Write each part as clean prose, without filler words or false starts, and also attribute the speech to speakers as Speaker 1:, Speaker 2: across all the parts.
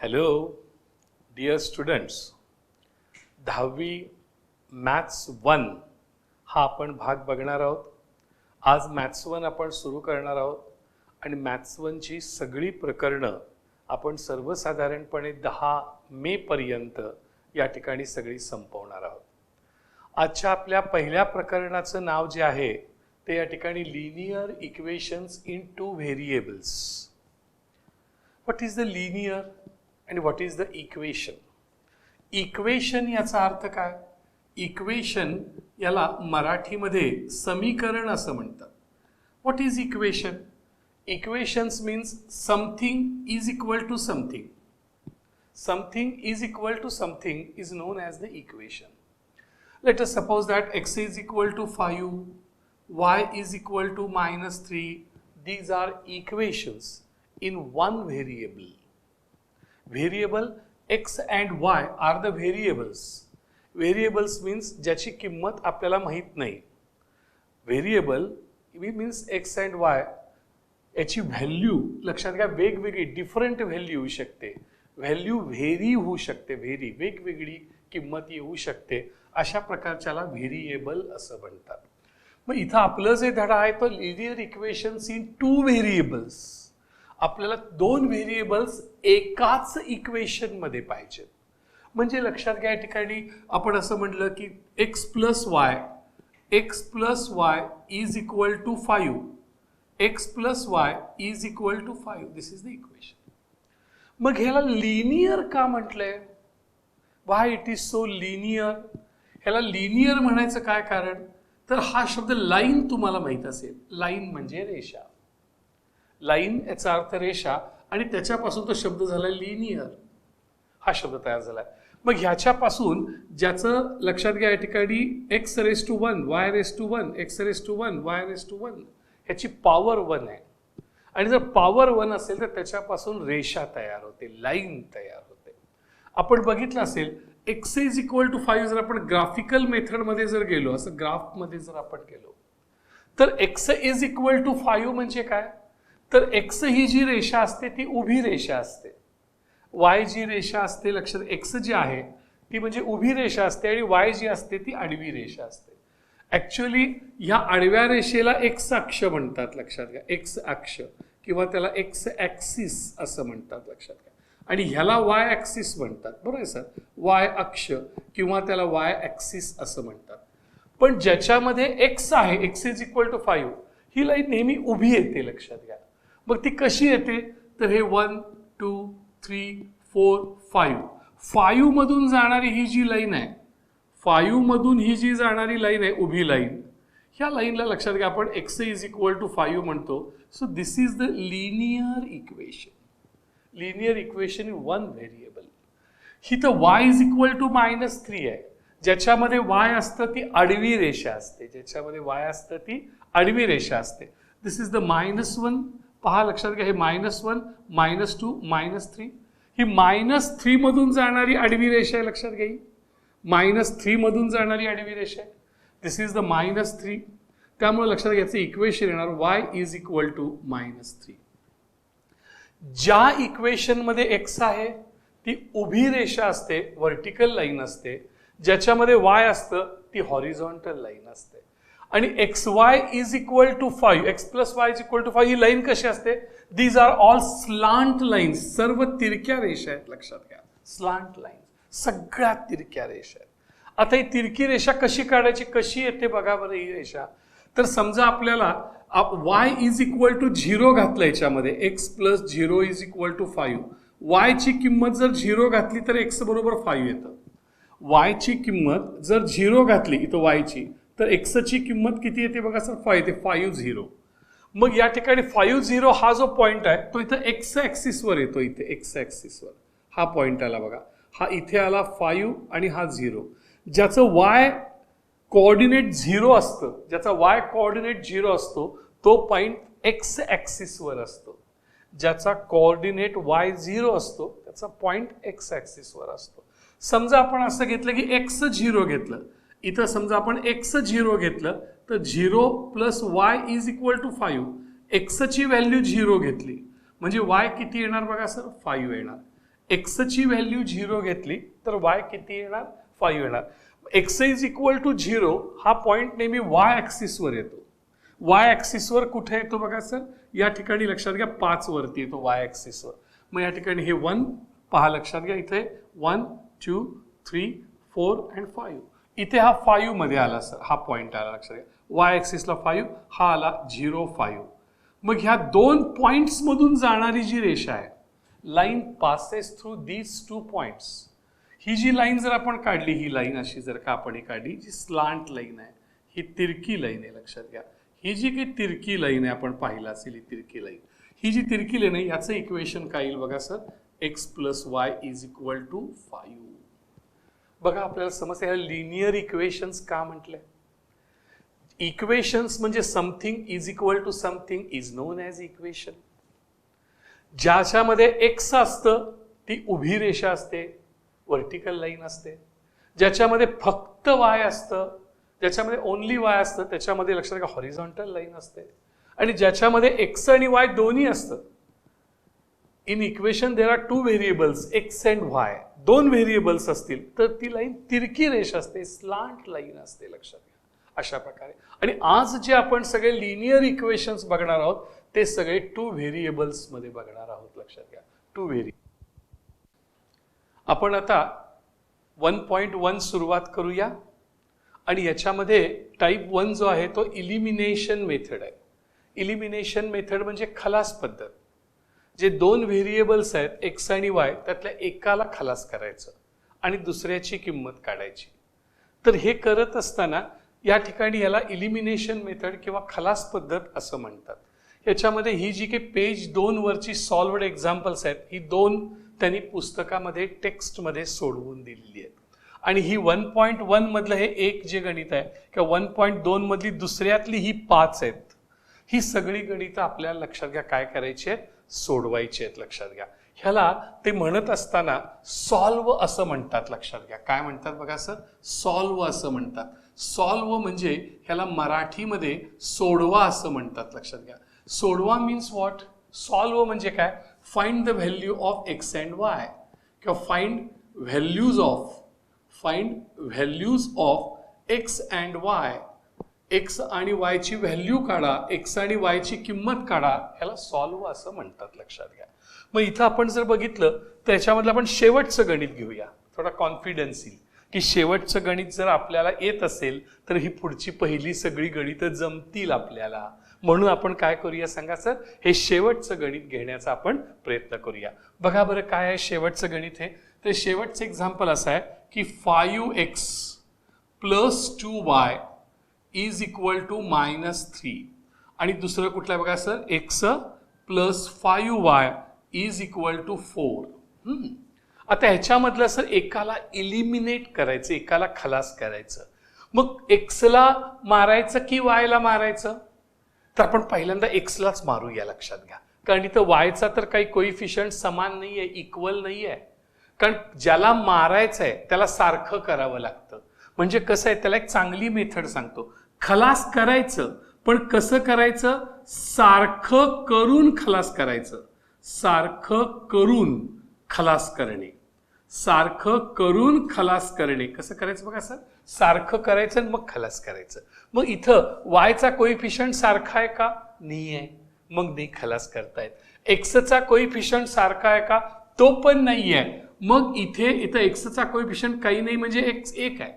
Speaker 1: Hello dear students, 10वी maths 1 हा आपण भाग बघणार आहोत. आज मॅथ्स 1 आपण सुरू करणार आहोत आणि मॅथ्स 1ची सगळी प्रकरणं आपण सर्वसाधारणपणे 10 मे पर्यंत या ठिकाणी सगळी संपवणार आहोत. आजच्या आपल्या पहिल्या प्रकरणाचं नाव जे आहे ते या ठिकाणी linear equations in two variables. What is the linear आणि what is the equation? Equation याचा अर्थ काय? इक्वेशन याला मराठीमध्ये समीकरण असं म्हणतात. What is equation? Equations means something is equal to something. Something is equal to something is known as the equation. Let us suppose that x is equal to 5, y is equal to -3. These are equations in one variable. Variable x and y are the variables. Variables means ज्याची किंमत आपल्याला माहित नाही. Variable means x and y. याची value लक्षात घ्या, वेगवेगळी different value येऊ शकते. व्हॅल्यू व्हेरी होऊ शकते, वेगवेगळी किंमत येऊ शकते. अशा प्रकारच्याला व्हेरिएबल असं म्हणतात. मग इथं आपलं जे धडा आहे तो linear equations in two variables. आपल्याला दोन व्हेरिएबल्स एकाच इक्वेशन मध्ये पाहिजेत. म्हणजे लक्षात घ्या, या ठिकाणी आपण असं म्हटलं की x plus y is equal to 5. x plus y is equal to 5. This is the equation. मग ह्याला लिनियर का म्हटलंय? Why it is so linear? ह्याला लिनियर म्हणायचं काय कारण? तर हा शब्द लाईन तुम्हाला माहित असेल. लाईन म्हणजे रेषा. लाईन याचा अर्थ रेषा आणि त्याच्यापासून तो शब्द झाला लिनियर. हा शब्द तयार झालाय. मग ह्याच्यापासून ज्याचं लक्षात घ्या, या ठिकाणी x raise to 1, y raise to 1, x raise to 1, y raise to 1 ह्याची पॉवर 1 आहे. आणि जर पॉवर 1 असेल तर त्याच्यापासून रेषा तयार होते, लाईन तयार होते. आपण बघितलं असेल x इज इक्वल टू 5 जर आपण ग्राफिकल मेथडमध्ये जर गेलो, असं ग्राफमध्ये जर आपण गेलो तर x इज इक्वल टू 5 म्हणजे काय? तर x ही जी रेषा असते ती उभी रेषा असते. y जी रेषा असते, लक्षात x जी आहे ती म्हणजे उभी रेषा असते आणि y जी असते ती आडवी रेषा असते. ऍक्च्युअली ह्या आडव्या रेषेला एक्स अक्ष म्हणतात. लक्षात घ्या, एक्स अक्ष किंवा त्याला एक्स ऍक्सिस असं म्हणतात. लक्षात घ्या. आणि ह्याला वाय ऍक्सिस म्हणतात. बरोबर आहे सर? वाय अक्ष किंवा त्याला वाय ऍक्सिस असं म्हणतात. पण ज्याच्यामध्ये एक्स आहे, एक्स इज इक्वल टू 5, ही लाईन नेहमी उभी येते. लक्षात घ्या. मग ती कशी येते? तर हे 1 2 3 4 5 मधून जाणारी ही जी लाईन आहे, 5 मधून ही जी जाणारी लाईन आहे, उभी लाईन, ह्या लाईनला लक्षात घ्या आपण x इज इक्वल टू 5 म्हणतो. So this is the linear equation. Linear equation in one variable. ही तर y इज इक्वल टू -3 आहे. ज्याच्यामध्ये y असतं ती आडवी रेषा असते. ज्याच्यामध्ये y असतं ती आडवी रेषा असते. दिस इज द -1. पहा, लक्षात घ्या, हे -1 -2 -3. ही -3 मधून जाणारी आडवी रेषा आहे. लक्षात घ्या, -3 मधून जाणारी आडवी रेषा आहे. दिस इज द -3. त्यामुळे लक्षात घ्यायचं इक्वेशन येणार y इज इक्वल टू -3. ज्या इक्वेशन मध्ये x आहे ती उभी रेषा असते, व्हर्टिकल लाईन असते. ज्याच्यामध्ये y असतं ती हॉरिझॉन्टल लाईन असते. आणि xy is equal to 5, x plus y is equal to 5 ही लाईन कशी असते? These are all slant lines. सर्व तिरक्या रेषा आहेत. लक्षात घ्या, स्लांट लाईन सगळ्यात तिरक्या रेषा आहेत. आता ही तिरकी रेषा कशी काढायची, कशी येते बघा बरं ही रेषा. तर समजा आपल्याला y इज इक्वल टू 0 घातलं याच्यामध्ये, x plus 0 is equal to 5. y ची किंमत जर 0 घातली तर x बरोबर 5 येतं. y ची किंमत जर 0 घातली इथं y ची, तर x ची किंमत किती येते बघा सर? 5 येते. 5 0. मग या ठिकाणी 5 0 हा जो पॉइंट आहे तो इथं एक्स ऍक्सिसवर येतो. इथे एक्स ऍक्सिसवर हा पॉइंट आला बघा. हा इथे आला 5 आणि हा 0. ज्याचं y कोऑर्डिनेट 0 असतं, ज्याचा y कोऑर्डिनेट 0 असतो तो पॉइंट एक्स ऍक्सिसवर असतो. ज्याचा कोऑर्डिनेट y 0 असतो त्याचा पॉइंट एक्स ऍक्सिसवर असतो. समजा आपण असं घेतलं की x 0 घेतलं, इथं समजा आपण x 0 घेतलं तर 0 plus y is equal to 5. x ची व्हॅल्यू 0 घेतली म्हणजे y किती येणार बघा सर? 5 येणार. x ची व्हॅल्यू 0 घेतली तर y किती येणार 5 येणार. x इज इक्वल टू 0 हा पॉइंट नेहमी y ऍक्सिस वर येतो. y ऍक्सिस वर कुठे येतो बघा सर, या ठिकाणी लक्षात घ्या 5 वरती येतो y ऍक्सिस वर. मग या ठिकाणी हे 1 पहा, लक्षात घ्या इथे 1 2 3 4 and 5 इथे हा 5 मध्ये आला सर, हा पॉइंट आला लक्षात घ्या. y ऍक्सिसला 5 हा आला 0 5. मग ह्या दोन पॉइंट्स मधून जाणारी जी रेषा आहे, line passes through these two points. ही जी लाईन जर आपण काढली, ही लाईन अशी जर का आपण काढली, जी स्लांट लाईन आहे, ही तिरकी लाईन आहे लक्षात घ्या. ही जी काही तिरकी लाईन आहे आपण पाहिलं असेल, ही तिरकी लाईन, ही जी तिरकी लाईन आहे याचं इक्वेशन काय येईल बघा sir, x + y is equal to 5. बघा आपल्याला समस्या लिनियर इक्वेशन्स का म्हटलंय. इक्वेशन्स म्हणजे something is equal to something is known as equation. ज्याच्यामध्ये x असतं ती उभी रेषा असते, व्हर्टिकल लाईन असते. ज्याच्यामध्ये फक्त y असतं, ज्याच्यामध्ये ओनली y असतं, त्याच्यामध्ये लक्षात घ्या हॉरिझॉन्टल लाईन असते. आणि ज्याच्यामध्ये x आणि y दोन्ही असतं, in equation there are 2 variables x and y, 2 variables असतील तर ती लाईन तिरकी रेषा असते, स्लांट लाईन असते लक्षात घ्या. अशा प्रकारे. आणि आज जे आपण सगळे लिनियर इक्वेशन्स बघणार आहोत ते सगळे 2 व्हेरिएबल्स मध्ये बघणार आहोत लक्षात घ्या. 2 व्हेरिएबल. आपण आता 1.1 सुरुवात करूया. आणि याच्यामध्ये टाईप 1 जो आहे तो इलिमिनेशन मेथड आहे. इलिमिनेशन मेथड म्हणजे खलास पद्धत. जे 2 व्हेरिएबल्स आहेत x आणि y, त्यातल्या एकाला खलास करायचं आणि दुसऱ्याची किंमत काढायची. तर हे करत असताना या ठिकाणी याला इलिमिनेशन मेथड किंवा खलास पद्धत असं म्हणतात. याच्यामध्ये ही जी काही पेज 2 वरची सॉल्व्ड एक्झाम्पल्स आहेत, ही 2 त्यांनी पुस्तकामध्ये टेक्स्टमध्ये सोडवून दिलेली आहेत. आणि ही 1.1 मधलं हे एक जे गणित आहे किंवा 1.2 मधली दुसऱ्यातली ही 5 आहेत, ही सगळी गणितं आपल्याला लक्षात घ्या काय करायची आहेत, सोडवायची आहेत लक्षात घ्या. ह्याला ते म्हणत असताना सॉल्व असं म्हणतात लक्षात घ्या. काय म्हणतात बघा सर, सॉल्व असं म्हणतात. सॉल्व म्हणजे ह्याला मराठीमध्ये सोडवा असं म्हणतात लक्षात घ्या. सोडवा मीन्स व्हॉट, सॉल्व म्हणजे काय, find the value of x and y किंवा find values of x and y. x आणि y ची व्हॅल्यू काढा, x आणि y ची किंमत काढा, ह्याला सॉल्व असं म्हणतात लक्षात घ्या. मग इथं आपण जर बघितलं तर याच्यामधलं आपण शेवटचं गणित घेऊया, थोडा कॉन्फिडन्स येईल की शेवटचं गणित जर आपल्याला येत असेल तर ही पुढची पहिली सगळी गणितं जमतील आपल्याला. म्हणून आपण काय करूया सांगा सर, हे शेवटचं गणित घेण्याचा आपण प्रयत्न करूया. बघा बरं काय आहे शेवटचं गणित. हे तर शेवटचं एक्झाम्पल असं आहे की 5x + 2y is equal to -3. आणि दुसरं कुठलं आहे बघा sir, x + 5y is equal to 4. आता ह्याच्यामधलं सर एकाला इलिमिनेट करायचं, एकाला खलास करायचं. मग x ला मारायचं की y ला मारायचं, तर आपण पहिल्यांदा x लाच मारूया लक्षात घ्या. कारण इथं y चा तर काही कोइफिशियंट समान नाहीये, इक्वल नाहीये. कारण ज्याला मारायचं आहे त्याला सारखं करावं लागतं. म्हणजे कसं आहे, त्याला एक चांगली मेथड सांगतो. खलास करायचं पण कसं करायचं, सारखं करून खलास करायचं. सारखं करून खलास करणे, सारखं करून खलास करणे. कसं करायचं बघा सर, सारखं करायचं आणि मग खलास करायचं. मग इथं y चा कोइफिशियंट सारखा आहे का, नाही आहे, मग नाही खलास करतायत. x चा कोइफिशियंट सारखा आहे का, तो पण नाही आहे. मग इथं x चा कोइफिशियंट काही नाही म्हणजे x 1 आहे.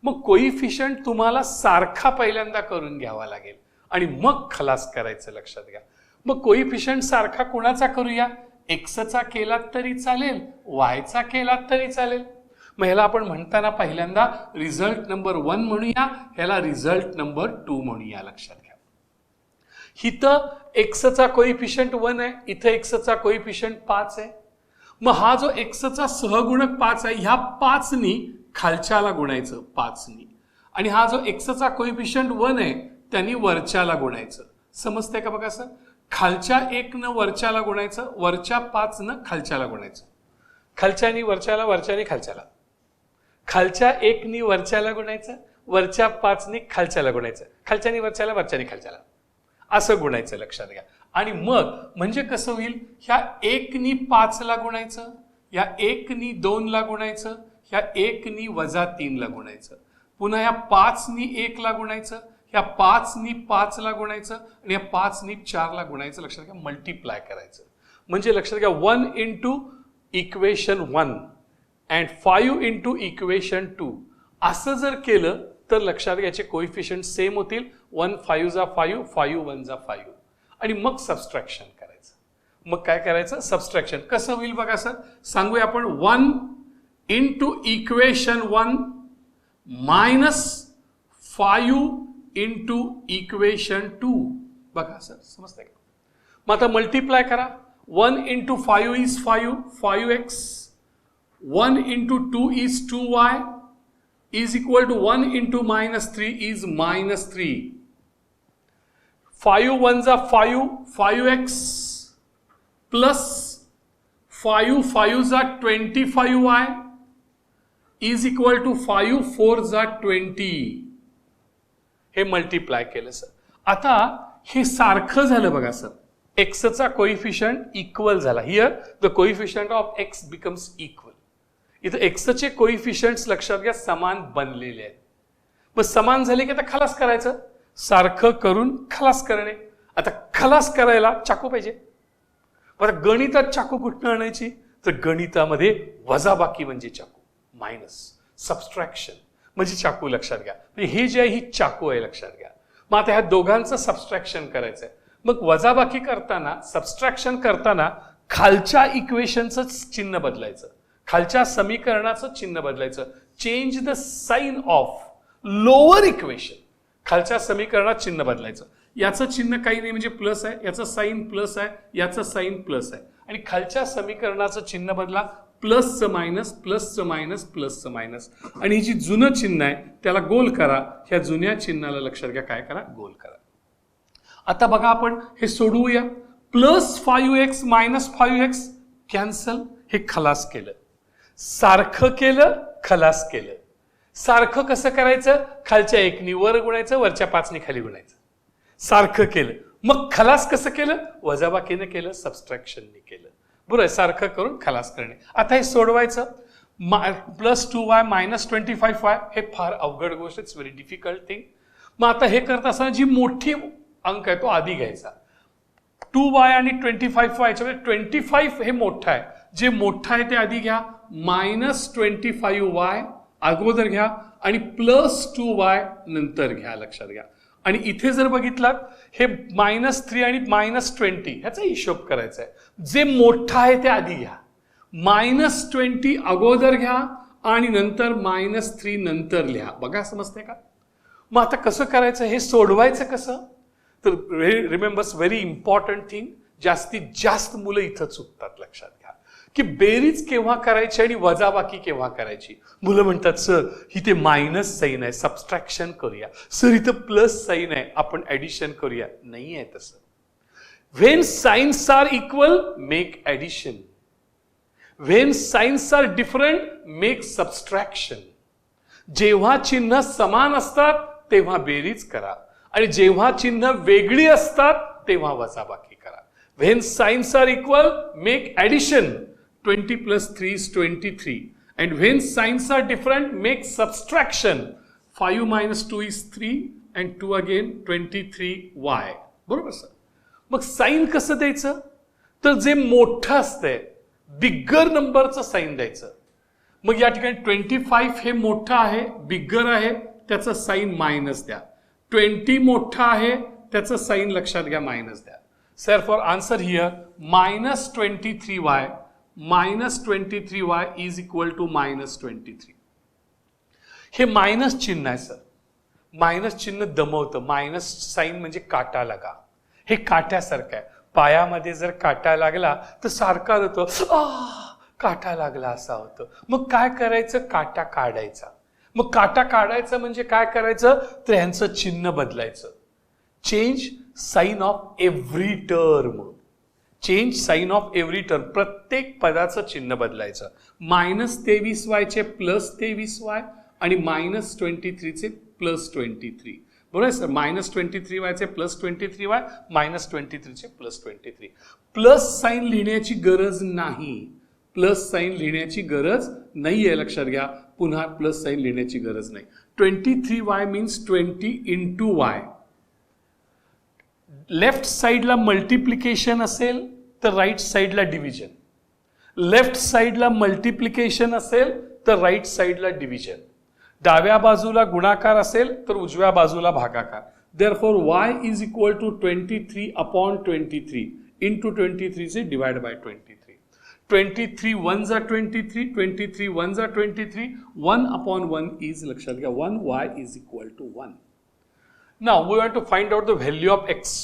Speaker 1: मग कोइफिशियंट तुम्हाला सारखा पहिल्यांदा करून घ्यावा लागेल आणि मग खलास करायचं लक्षात घ्या. मग कोइफिशियंट सारखा कुणाचा करूया, x चा केलात तरी चालेल, y चा केलात तरी चालेल. मग ह्याला आपण म्हणताना पहिल्यांदा रिझल्ट नंबर 1 म्हणूया, ह्याला रिझल्ट नंबर 2 म्हणूया लक्षात घ्या. इथं x चा कोइफिशियंट 1 आहे, इथं x चा कोइफिशियंट 5 आहे. मग हा जो x चा सहगुणक 5 आहे, ह्या 5 नी खालच्याला गुणायचं 5 नी. आणि हा जो x चा कोइफिशियंट 1 आहे त्यांनी वरच्याला गुणायचं. समजतंय का बघा सर, खालच्या 1 न वरच्याला गुणायचं, वरच्या 5 न खालच्याला गुणायचं. खालच्यानी वरच्याला, वरच्यानी खालच्याला. खालच्या 1 नी वरच्याला गुणायचं, वरच्या 5 नी खालच्याला गुणायचं. खालच्यानी वरच्याला, वरच्यानी खालच्याला असं गुणायचं लक्षात घ्या. आणि मग म्हणजे कसं होईल, ह्या 1 नी 5 ला गुणायचं, या 1 नी 2 ला गुणायचं, ह्या 1 नी वजा 3 ला गुणायचं, पुन्हा या 5 नी 1 ला गुणायचं, ह्या 5 नी 5 ला गुणायचं आणि या 5 नी 4 ला गुणायचं. लक्षात घ्या, मल्टिप्लाय करायचं. म्हणजे लक्षात घ्या 1 into equation 1 and 5 into equation 2 असं जर केलं तर लक्षात घ्यायचे कोइफिशियंट सेम होतील. 1 5 जा 5, 5 1 जा 5 आणि मग सबस्ट्रॅक्शन करायचं. मग काय करायचं? सबस्ट्रॅक्शन कसं होईल बघा सर, सांगूया आपण. 1 into equation 1 minus 5 into equation 2. बघा सर, समजतंय का? मग आता मल्टिप्लाय करा. 1 into 5 is 5, 5x. 1 into 2 is 2y is equal to 1 into minus 3 is minus 3. 5 1s are 5, 5x plus 5 5s are 25y is equal to 5 4s are 20. हे multiply केलं sir. आता हे सारखं झालं बघा सर. एक्सचा कोइफिशियंट इक्वल झाला. Here the coefficient of x becomes equal. इथं एक्सचे कोइफिशियंट्स लक्षात घ्या समान बनलेले आहेत. मग समान झाले की आता खलास करायचं. सारखं करून खलास करणे. आता खलास करायला चाकू पाहिजे. आता गणितात चाकू कुठनं आणायची? तर गणितामध्ये वजाबाकी म्हणजे चाकू, मायनस सबस्ट्रॅक्शन म्हणजे चाकू. लक्षात घ्या, म्हणजे हे जे आहे ही चाकू आहे. लक्षात घ्या. मग आता ह्या दोघांचं सबस्ट्रॅक्शन करायचं आहे. मग वजाबाकी करताना, सबस्ट्रॅक्शन करताना खालच्या इक्वेशनचं चिन्ह बदलायचं, खालच्या समीकरणाचं चिन्ह बदलायचं. Change the sign of lower equation. खालच्या समीकरणात चिन्ह बदलायचं. याचं चिन्ह काही नाही म्हणजे प्लस आहे, याचं साइन प्लस आहे, याचं साइन प्लस आहे. आणि खालच्या समीकरणाचं चिन्ह बदला. प्लसचं मायनस, प्लसचं मायनस, प्लसचं मायनस. आणि ही जी जुनं चिन्ह आहे त्याला गोल करा. ह्या जुन्या चिन्हाला लक्षात घ्या, काय करा? गोल करा. आता बघा आपण हे सोडवूया. Plus 5x minus 5x cancel. हे खलास केलं. सारखं केलं, खलास केलं. सारखं कसं करायचं? खालच्या 1 नी वर गुणायचं, वरच्या 5 नी खाली गुणायचं. सारखं केलं. मग खलास कसं केलं? वजाबाकीने केलं, सबस्ट्रॅक्शनने केलं. बरोबर. सारखं करून खलास करणे. आता हे सोडवायचं. Plus 2y minus 25y. हे फार अवघड गोष्ट, इट्स व्हेरी डिफिकल्ट थिंग. मग आता हे करत असताना जी मोठी अंक आहे तो आधी घ्यायचा. 2y आणि 25y याच्यामध्ये 25 हे मोठं आहे. जे मोठं आहे ते आधी घ्या. मायनस 25y अगोदर घ्या आणि प्लस 2y नंतर घ्या. लक्षात घ्या. आणि इथे जर बघितलात हे -3 आणि -20 ह्याचा हिशोब करायचा आहे. जे मोठं आहे ते आधी घ्या. -20 अगोदर घ्या आणि नंतर -3 नंतर लिहा. बघा, समजते का? मग आता कसं करायचं? हे सोडवायचं कसं? तर रिमेंबर्स व्हेरी इम्पॉर्टंट थिंग. जास्तीत जास्त मुलं इथं चुकतात. लक्षात घ्या की बेरीज केव्हा करायची आणि वजाबाकी केव्हा करायची. मुलं म्हणतात सर इथे मायनस साईन आहे, सबस्ट्रॅक्शन करूया. सर इथं प्लस साईन आहे, आपण ऍडिशन करूया. नाही आहे तसं. When signs are equal make addition. When signs are different make subtraction. जेव्हा चिन्ह समान असतात तेव्हा बेरीज करा आणि जेव्हा चिन्ह वेगळी असतात तेव्हा वजाबाकी करा. When signs are equal make addition. 20 plus 3 is 23. And when signs are different, make subtraction. 5 minus 2 is 3 and 2 again 23y. बरोबर सर? मग साइन कसं द्यायचं? तर जे मोठं असतंय बिगर नंबरचं साइन द्यायचं. मग या ठिकाणी 25 हे मोठं आहे, बिगर आहे, त्याचं साइन मायनस द्या. 20 मोठं आहे, त्याचं साइन लक्षात घ्या, मायनस द्या. Sir for answer here -23y -23y is equal to -23. हे मायनस चिन्ह आहे सर. मायनस चिन्ह दमवतं. मायनस साइन म्हणजे काटा लागा. हे काट्यासारखं आहे. पायामध्ये जर काटा लागला तर सारखा होतो काटा लागला असा होतं. मग काय करायचं? काटा काढायचा. मग काटा काढायचा म्हणजे काय करायचं? तर ह्यांचं चिन्ह बदलायचं. Change sign of every term. Change sign of every term. प्रत्येक पदाचं चिन्ह बदलायचं. -23y चे +23y आणि -23 चे +23. बरोबर सर? -23y चे +23y, -23 चे +23. प्लस साइन लिहिण्याची गरज नाही. प्लस साईन लिहिण्याची गरज नाहीये, लक्षात घ्या. पुन्हा प्लस साईन लिहिण्याची गरज नाही. 23y means 20 into Y. Left साईडला मल्टिप्लिकेशन असेल तर राईट साईडला डिव्हिजन, लेफ्ट साईडला मल्टिप्लिकेशन असेल तर राईट साईडला डिव्हिजन, डाव्या बाजूला गुणाकार असेल तर उजव्या बाजूला भागाकार. Therefore y is equal to 23 upon 23 into 23 say divide by 23. 23 ones are 23, 23 ones are 23, 1 upon 1 is, लक्षात घ्या, 1, y is equal to 1. Now we want to find out the value of x.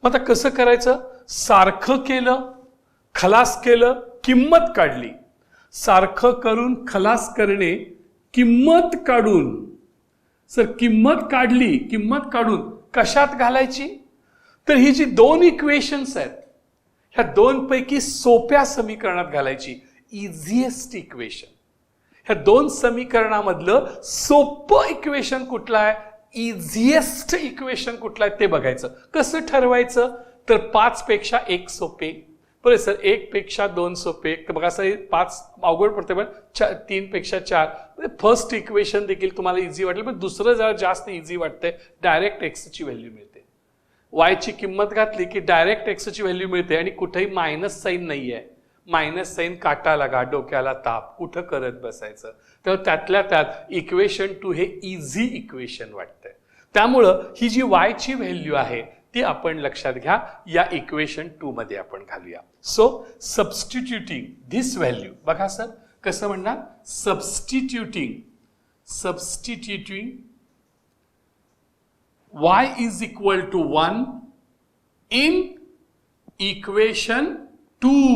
Speaker 1: मग आता कसं करायचं? सारखं केलं, खलास केलं, किंमत काढली. सारखं करून खलास करणे, किंमत काढून. सर किंमत काढली, किंमत काढून कशात घालायची? तर ही जी दोन इक्वेशन्स आहेत ह्या दोन पैकी सोप्या समीकरणात घालायची. Easiest equation. ह्या दोन समीकरणामधलं सोपं इक्वेशन कुठलं आहे, इझिएस्ट इक्वेशन कुठलं आहे ते बघायचं. कसं ठरवायचं? तर 5 पेक्षा 1 सोपे. बरं सर 1 पेक्षा 2 सोपे. तर बघा सर 5 अवघड पडते, पण 3 पेक्षा 4. फर्स्ट इक्वेशन देखील तुम्हाला इझी वाटलं, पण दुसरं जरा जास्त इझी वाटतंय. डायरेक्ट एक्सची व्हॅल्यू मिळते. वायची किंमत घातली की डायरेक्ट एक्सची व्हॅल्यू मिळते आणि कुठेही मायनस साईन नाही आहे. मायनस साईन काटा लागा, डोक्याला ताप, कुठं करत बसायचं. तर त्यातल्या त्यात इक्वेशन 2 हे इझी इक्वेशन वाटतंय. त्यामुळं ही जी वायची व्हॅल्यू आहे ती आपण लक्षात घ्या, या इक्वेशन 2 मध्ये आपण घालूया. सो सबस्टिट्युटिंग धिस व्हॅल्यू, बघा सर कसं म्हणणार, substituting y is equal to 1 in equation 2.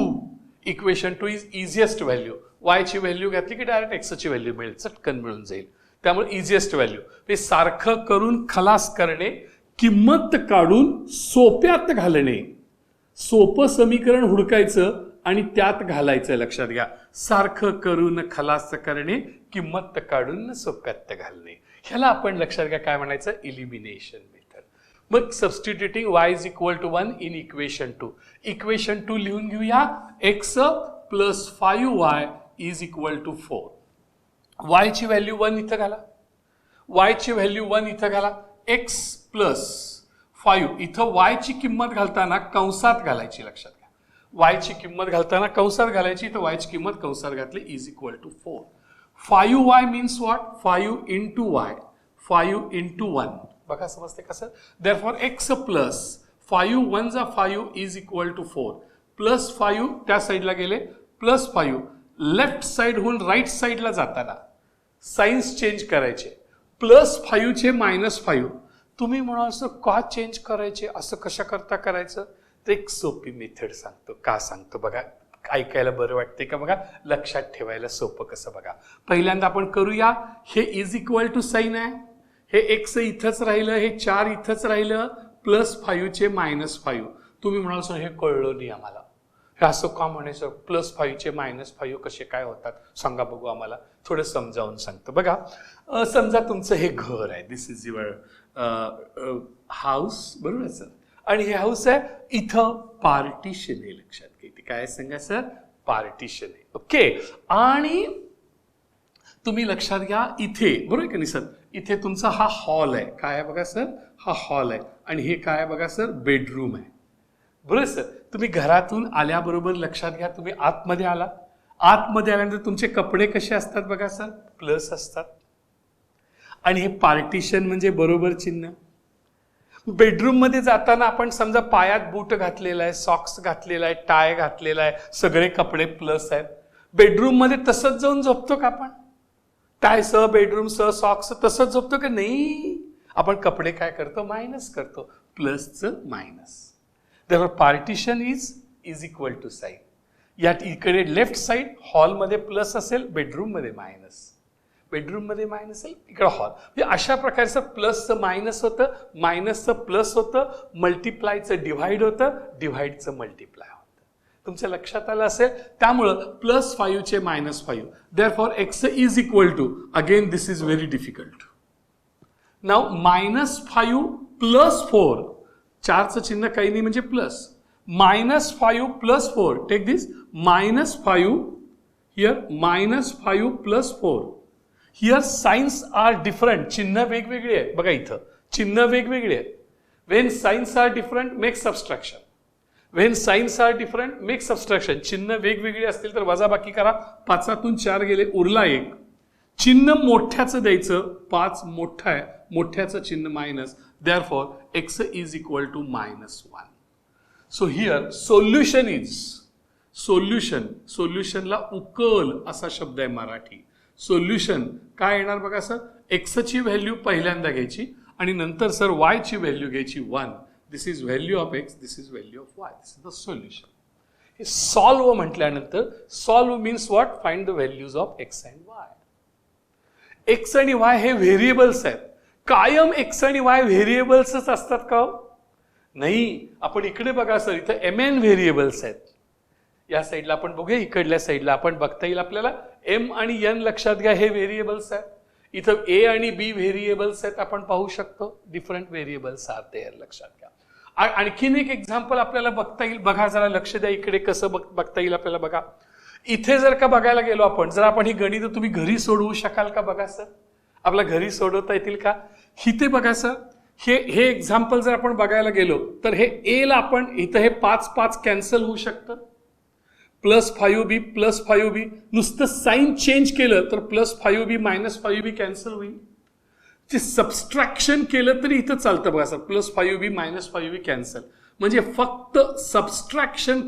Speaker 1: Equation 2 is easiest value. y ची व्हॅल्यू घातली की डायरेक्ट x ची व्हॅल्यू मिळेल, चटकन मिळून जाईल. त्यामुळे इझिएस्ट व्हॅल्यू. हे सारखं करून खलास करणे, किंमत काढून सोप्यात घालणे. सोपं समीकरण हुडकायचं आणि त्यात घालायचं, लक्षात घ्या. सारखं करून खलास करणे, किंमत काढून सोप्यात घालणे. ह्याला आपण लक्षात घ्या काय म्हणायचं, इलिमिनेशन मेथड. मग substituting y is equal to 1 in equation 2. Equation 2 लिहून घेऊया. x plus 5y is equal to 4. y ची व्हॅल्यू 1 इथं घाला, y ची व्हॅल्यू 1 इथं घाला. x प्लस 5 इथं y ची किंमत घालताना कंसात घालायची, लक्षात घ्या. y ची किंमत घालताना कंसात घालायची, तर y ची किंमत कंसात घातली is equal to 4. 5y means what, 5 into y, 5 into 1. बघा समजते कसं. देअरफॉर x प्लस 5 1 जा 5 इज इक्वल टू 4. प्लस 5 त्या साईडला गेले, प्लस 5 लेफ्ट साइड होऊन राईट साईडला जाताना साइन्स चेंज करायचे. प्लस 5 चे मायनस 5. तुम्ही म्हणाल असं का चेंज करायचे, असं कशा करता करायचं? तर एक सोपी मेथड सांगतो. का सांगतो बघा, ऐकायला बरं वाटते का बघा, लक्षात ठेवायला सोपं कसं बघा. पहिल्यांदा आपण करूया. हे इज इक्वल टू साईन आहे, हे x इथंच राहिलं, हे 4 इथंच राहिलं, प्लस 5 चे मायनस 5. तुम्ही म्हणाल सर हे कळलं नाही आम्हाला, हे असं का म्हणायचं, प्लस 5 चे मायनस 5 कसे काय होतात सांगा बघू आम्हाला. थोडं समजावून सांगतो बघा. समजा तुमचं हे घर आहे, दिस इज युअर हाऊस, बरोबर सर. आणि हे हाऊस आहे, इथं पार्टिशन आहे, लक्षात घ्या. काय सांगा सर, पार्टिशन आहे. ओके. आणि तुम्ही लक्षात घ्या इथे, बरोबर का नाही सर, इथे तुमचा हा हॉल आहे. काय आहे बघा सर, हा हॉल आहे. आणि हे काय आहे बघा सर, बेडरूम आहे. बरोबर सर. तुम्ही घरातून आल्याबरोबर लक्षात घ्या, तुम्ही आतमध्ये आला. आतमध्ये आल्यानंतर तुमचे कपडे कसे असतात बघा सर, प्लस असतात. आणि हे पार्टिशन म्हणजे बरोबर चिन्ह. बेडरूम मध्ये जाताना आपण समजा पायात बूट घातलेला आहे, सॉक्स घातलेला आहे, टाय घातलेला आहे, सगळे कपडे प्लस आहेत. बेडरूम मध्ये तसंच जाऊन झोपतो का आपण, टाय सह, बेडरूम सह, सॉक्स तसंच झोपतो का नाही? आपण कपडे काय करतो, मायनस करतो, प्लसचं मायनस. त्यावर partition is equal to sign. या इकडे लेफ्ट साइड हॉलमध्ये प्लस असेल, बेडरूम मध्ये मायनस. बेडरूम मध्ये मायनस असेल, इकडे हॉल. म्हणजे अशा प्रकारचं प्लसचं मायनस होतं, मायनसचं प्लस होतं, मल्टिप्लायचं डिव्हाइड होतं, डिव्हाइडचं मल्टिप्लाय होतं. तुमच्या लक्षात आलं असेल. त्यामुळं प्लस 5 चे minus 5. Therefore x is equal to, again this is very difficult. Now minus 5 plus 4, 4चं चिन्ह काही नाही म्हणजे plus. -5 plus 4. Take this -5 here, -5 plus 4. Here signs are different. चिन्ह वेगवेगळे आहे बघा, इथं चिन्ह वेगवेगळे आहे. When signs are different, make subtraction. When signs are different, make subtraction. चिन्ह वेगवेगळे असतील तर वजाबाकी करा. 5तून 4 गेले, उरला 1. चिन्ह मोठ्याचं द्यायचं, 5 मोठा आहे, मोठ्याचं चिन्ह minus. Therefore, x is equal to -1. So here solution is सोल्युशनला उकल असा शब्द आहे मराठी. सोल्युशन काय येणार बघा सर, x ची व्हॅल्यू पहिल्यांदा घ्यायची आणि नंतर सर y ची व्हॅल्यू घ्यायची 1. This is value of x, this is value of y. This is the solution. हे सॉल्व्ह म्हटल्यानंतर solve means what, find the values of x and y. x आणि y हे व्हेरिएबल्स आहेत. कायम x आणि y व्हेरिएबल्सच असतात का? नाही. आपण इकडे बघा सर, इथं mn व्हेरिएबल्स आहेत. या साईडला आपण बघूया, इकडल्या साईडला आपण बघता येईल आपल्याला m आणि n लक्षात घ्या, हे व्हेरिएबल्स आहेत. इथं a आणि b व्हेरिएबल्स आहेत, आपण पाहू शकतो. डिफरंट व्हेरिएबल्स आर देअर, लक्षात घ्या. आणखीन एक एक्झाम्पल आपल्याला बघता येईल. बघा जरा, लक्ष द्या इकडे, कसं बघता येईल आपल्याला. बघा इथे जर का बघायला गेलो आपण, जर आपण ही गणित तुम्ही घरी सोडवू शकाल का? बघा सर, आपल्या घरी सोडवता येतील का? इथे बघा सर, हे एक्झाम्पल जर आपण बघायला गेलो तर हे ए ला आपण इथं हे 5 कॅन्सल होऊ शकतं. +5b +5b, नुसतं साइन चेंज केलं तर +5b -5b कॅन्सल होईल. ते सबस्ट्रॅक्शन केलं तरी इथं चालतं बघा सर, +5b -5b कॅन्सल. म्हणजे फक्त सबस्ट्रॅक्शन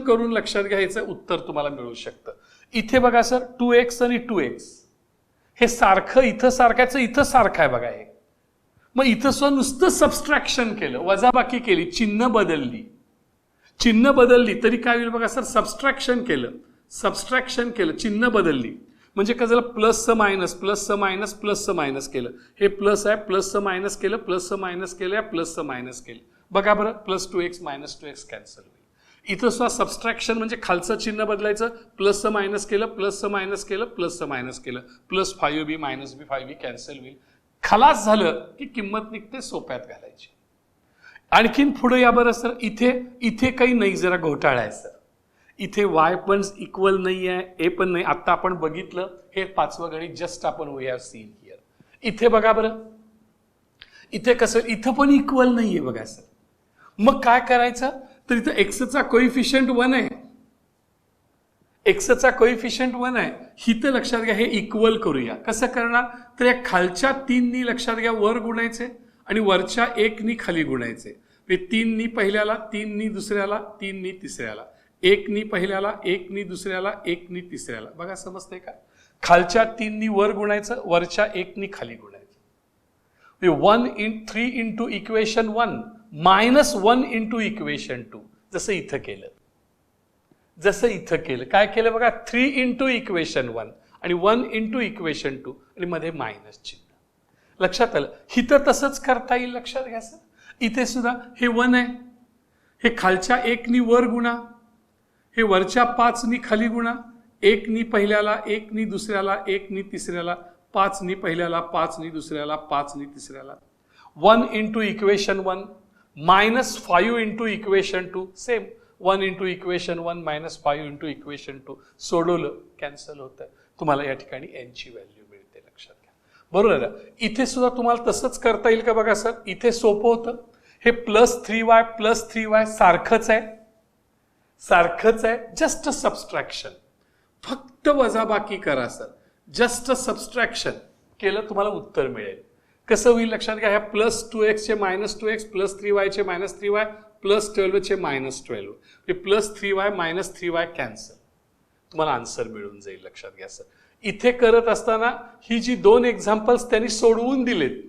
Speaker 1: करून लक्षात घ्यायचं उत्तर तुम्हाला मिळू शकतं. इथे बघा सर, 2x आणि 2x हे सारखं, इथं सारखायचं, इथं सारखं आहे बघा हे. मग इथं सुद्धा नुसतं सबस्ट्रॅक्शन केलं, वजाबाकी केली, चिन्ह बदलली तरी काय होईल बघा सर, सबस्ट्रॅक्शन केलं, चिन्ह बदलली. म्हणजे काय झालं, प्लसचं मायनस केलं. हे प्लस आहे, प्लसचं मायनस केलं, प्लसचं मायनस केलं, प्लसचं मायनस केलं. बघा बरं, +2x -2x कॅन्सल होईल. इथं सुद्धा सबस्ट्रॅक्शन म्हणजे खालचं चिन्ह बदलायचं, प्लसचं मायनस केलं, प्लसचं मायनस केलं, प्लसचं मायनस केलं, +5b -5b कॅन्सल होईल. खलास झालं की किंमत निघते, सोप्यात घालायची. आणखीन पुढे या बरं सर, इथे काही नाही, जरा घोटाळा आहे सर. इथे y पण इक्वल नाही आहे, a पण नाही. आता आपण बघितलं हे 5वं गणित, जस्ट आपण वी हॅव सीन हिअर. इथे बघा बरं, इथे कसं, इथं पण इक्वल नाहीये बघा सर. मग काय करायचं, तर इथं एक्सचा कोइफिशियंट 1 आहे, इथं लक्षात घ्या, हे इक्वल करूया. कसं करणार, तर या खालच्या 3नी लक्षात घ्या वर गुणायचे आणि वरच्या 1नी खाली गुणायचे. 3नी पहिल्याला, 3नी दुसऱ्याला, 3नी तिसऱ्याला, 1नी पहिल्याला, 1नी दुसऱ्याला, 1नी तिसऱ्याला. बघा समजतंय का? खालच्या 3नी वर गुणायचं, वरच्या 1नी खाली गुणायचं. 3 इंटू इक्वेशन 1 -1 इंटू इक्वेशन 2, जसं इथं केलं. काय केलं बघा, 3 इंटू इक्वेशन 1 आणि 1 इंटू इक्वेशन 2 आणि मध्ये मायनस चिन्ह. लक्षात आलं? इथं तसंच करता येईल, लक्षात घ्या सर. इथे सुद्धा हे 1 आहे, हे खालच्या 1नी वर गुणा, हे वरच्या 5नी खाली गुणा. 1नी पहिल्याला, 1नी दुसऱ्याला, 1नी तिसऱ्याला, 5नी पहिल्याला, 5नी दुसऱ्याला, 5नी तिसऱ्याला. 1 into equation 1 -5 into equation 2, same 1 into equation 1 -5 into equation 2. सोडवलं, कॅन्सल होतं. तुम्हाला या ठिकाणी n ची व्हॅल्यू मिळते, लक्षात घ्या. बरोबर आहे. इथे सुद्धा तुम्हाला तसंच करता येईल का बघा सर. इथे सोपं होतं, हे +3y सारखंच आहे, जस्ट सबस्ट्रॅक्शन, फक्त वजाबाकी करा सर. जस्ट सबस्ट्रॅक्शन केलं, तुम्हाला उत्तर मिळेल. कसं होईल लक्षात घ्या, ह्या +2x चे -2x, +3y चे -3y, +12 चे -12, हे +3y -3y कॅन्सल. तुम्हाला आन्सर मिळून जाईल, लक्षात घ्या सर. इथे करत असताना ही जी 2 एक्झाम्पल्स त्यांनी सोडवून दिलेत,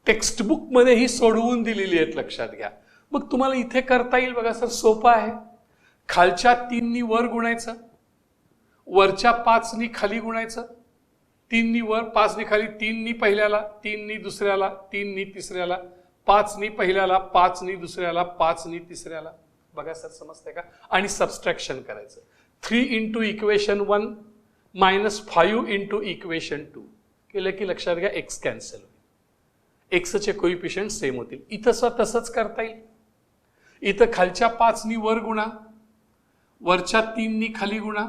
Speaker 1: टेक्स्टबुक मध्ये ही सोडवून दिलेली आहेत, लक्षात घ्या. मग तुम्हाला इथे करता येईल बघा सर, सोपं आहे. खालच्या 3नी वर गुणायचं, वरच्या 5नी खाली गुणायचं. 3नी वर, 5नी खाली, 3नी पहिल्याला, 3नी दुसऱ्याला, 3नी तिसऱ्याला, 5नी पहिल्याला, 5नी दुसऱ्याला, 5नी तिसऱ्याला. बघा सर, समजतंय का? आणि सबस्ट्रॅक्शन करायचं. 3 इंटू इक्वेशन 1 -5 इंटू इक्वेशन 2 केलं की लक्षात घ्या x कॅन्सल होईल. एक्सचे कोइफिशियंट सेम होतील. इथं सुद्धा तसंच करता येईल. इथं खालच्या 5नी वर गुणा, वरच्या 3नी खाली गुणा,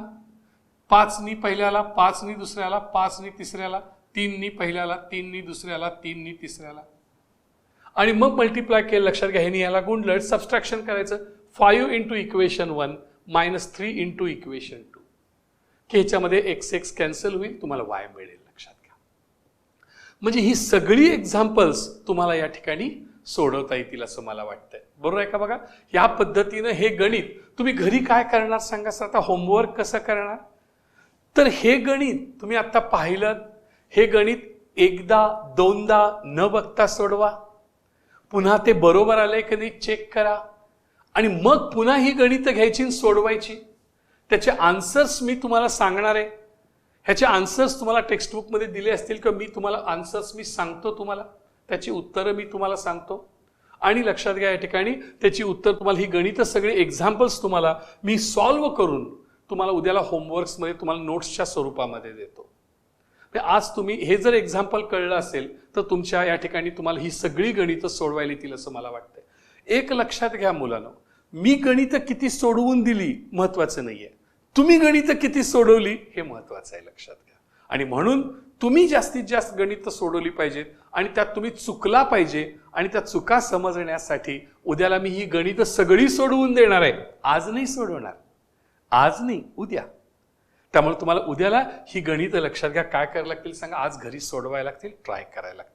Speaker 1: 5नी पहिल्याला, 5नी दुसऱ्याला, 5नी तिसऱ्याला, 3नी पहिल्याला, 3नी दुसऱ्याला, 3नी तिसऱ्याला, आणि मग मल्टिप्लाय केलं. लक्षात घ्या, ह्यानी याला गुणलं, सबस्ट्रॅक्शन करायचं. 5 into equation 1 minus 3 into equation 2, की ह्याच्यामध्ये x कॅन्सल होईल, तुम्हाला y मिळेल. लक्षात घ्या. म्हणजे ही सगळी एक्झाम्पल्स तुम्हाला या ठिकाणी सोडवता येतील असं मला वाटतंय. बरोबर आहे का? बघा, या पद्धतीनं हे गणित तुम्ही घरी काय करणार सांगा. आता होमवर्क कसं करणार, तर हे गणित तुम्ही आता पाहिलं, हे गणित एकदा दोनदा न बघता सोडवा, पुन्हा ते बरोबर आलंय की नाही चेक करा, आणि मग पुन्हा ही गणितं घ्यायची आणि सोडवायची. त्याचे आन्सर्स मी तुम्हाला सांगणार आहे. ह्याचे आन्सर्स तुम्हाला टेक्स्टबुकमध्ये दिले असतील, किंवा मी तुम्हाला आन्सर्स मी सांगतो, तुम्हाला त्याची उत्तरं मी तुम्हाला सांगतो. आणि लक्षात घ्या, या ठिकाणी त्याची उत्तर तुम्हाला, ही गणितं सगळी एक्झाम्पल्स तुम्हाला मी सॉल्व्ह करून तुम्हाला उद्याला होमवर्क्समध्ये तुम्हाला नोट्सच्या स्वरूपामध्ये देतो. आज तुम्ही हे जर एक्झाम्पल कळलं असेल तर तुमच्या या ठिकाणी तुम्हाला ही सगळी गणितं सोडवायला येतील असं मला वाटतंय. एक लक्षात घ्या मुलांनो, मी गणितं किती सोडवून दिली महत्वाचं नाहीये, तुम्ही गणितं किती सोडवली हे महत्वाचं आहे. लक्षात घ्या. आणि म्हणून तुम्ही जास्तीत जास्त गणितं सोडवली पाहिजेत, आणि त्यात तुम्ही चुकला पाहिजे, आणि त्या चुका समजण्यासाठी उद्याला मी ही गणितं सगळी सोडवून देणार आहे. आज नाही सोडवणार, आज नाही, उद्या. त्यामुळे तुम्हाला उद्याला ही गणितं लक्षात घ्या, काय करायला लागतील सांगा, आज घरी सोडवायला लागतील, ट्राय करायला लागतील.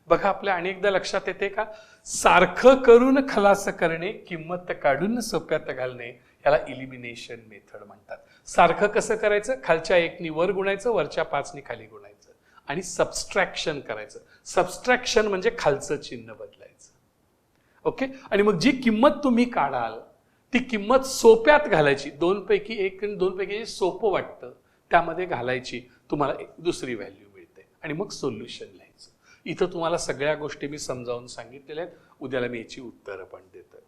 Speaker 1: बघा, आपल्या अनेकदा लक्षात येते का, सारखं करून खलास करणे, किंमत काढून सोप्यात घालणे, याला इलिमिनेशन मेथड म्हणतात. सारखं कसं करायचं, खालच्या 1नी वर गुणायचं, वरच्या 5नी खाली गुणायचं, आणि सबस्ट्रॅक्शन करायचं. सबस्ट्रॅक्शन म्हणजे खालचं चिन्ह बदलायचं. ओके. आणि मग जी किंमत तुम्ही काढाल ती किंमत सोप्यात घालायची, 2 पैकी 1 आणि 2 पैकी जे सोपं वाटतं त्यामध्ये घालायची, तुम्हाला दुसरी व्हॅल्यू मिळते, आणि मग सोल्युशन लिहायचं. इथं तुम्हाला सगळ्या गोष्टी मी समजावून सांगितलेल्या आहेत. उद्याला मी याची उत्तरं पण देतोय.